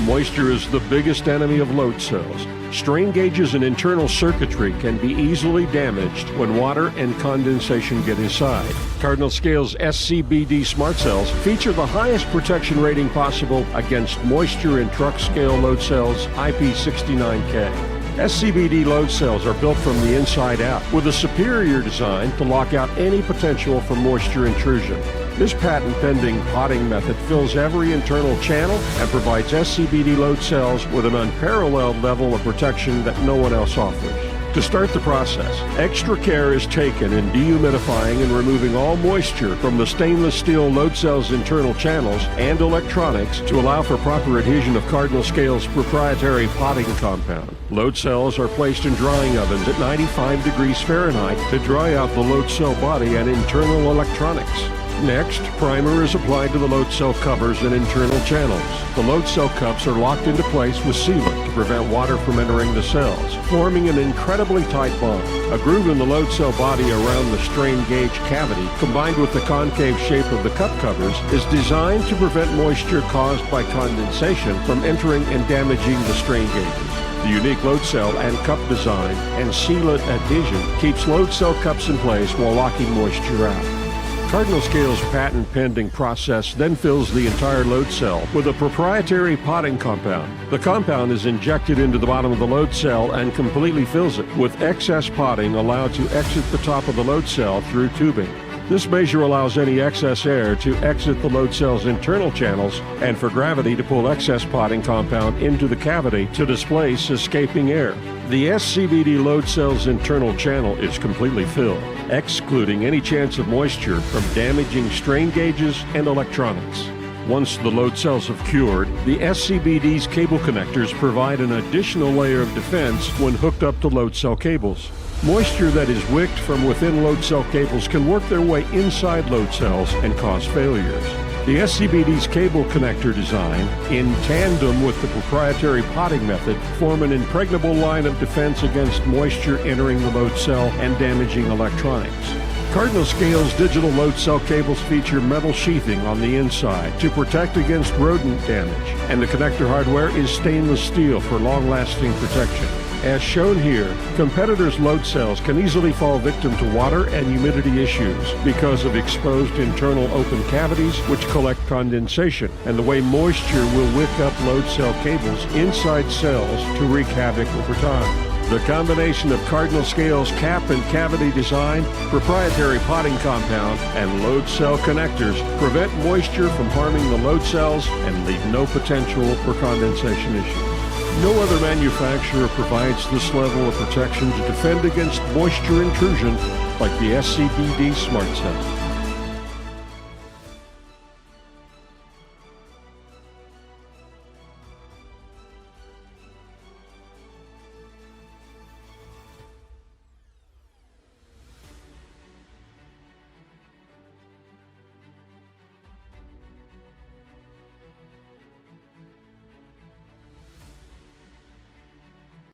Moisture is the biggest enemy of load cells. Strain gauges and internal circuitry can be easily damaged when water and condensation get inside. Cardinal Scale's SCBD smart cells feature the highest protection rating possible against moisture in truck scale load cells IP69K. SCBD load cells are built from the inside out with a superior design to lock out any potential for moisture intrusion. This patent-pending potting method fills every internal channel and provides SCBD load cells with an unparalleled level of protection that no one else offers. To start the process, extra care is taken in dehumidifying and removing all moisture from the stainless steel load cell's internal channels and electronics to allow for proper adhesion of Cardinal Scale's proprietary potting compound. Load cells are placed in drying ovens at 95 degrees Fahrenheit to dry out the load cell body and internal electronics. Next, primer is applied to the load cell covers and internal channels. The load cell cups are locked into place with sealant to prevent water from entering the cells, forming an incredibly tight bond. A groove in the load cell body around the strain gauge cavity, combined with the concave shape of the cup covers, is designed to prevent moisture caused by condensation from entering and damaging the strain gauges. The unique load cell and cup design and sealant adhesion keeps load cell cups in place while locking moisture out. Cardinal Scale's patent-pending process then fills the entire load cell with a proprietary potting compound. The compound is injected into the bottom of the load cell and completely fills it, with excess potting allowed to exit the top of the load cell through tubing. This measure allows any excess air to exit the load cell's internal channels and for gravity to pull excess potting compound into the cavity to displace escaping air. The SCBD load cell's internal channel is completely filled, excluding any chance of moisture from damaging strain gauges and electronics. Once the load cells have cured, the SCBD's cable connectors provide an additional layer of defense when hooked up to load cell cables. Moisture that is wicked from within load cell cables can work their way inside load cells and cause failures. The SCBD's cable connector design, in tandem with the proprietary potting method, form an impregnable line of defense against moisture entering the load cell and damaging electronics. Cardinal Scale's digital load cell cables feature metal sheathing on the inside to protect against rodent damage, and the connector hardware is stainless steel for long-lasting protection. As shown here, competitors' load cells can easily fall victim to water and humidity issues because of exposed internal open cavities which collect condensation and the way moisture will wick up load cell cables inside cells to wreak havoc over time. The combination of Cardinal Scale's cap and cavity design, proprietary potting compound, and load cell connectors prevent moisture from harming the load cells and leave no potential for condensation issues. No other manufacturer provides this level of protection to defend against moisture intrusion like the SCBD Smart Cell.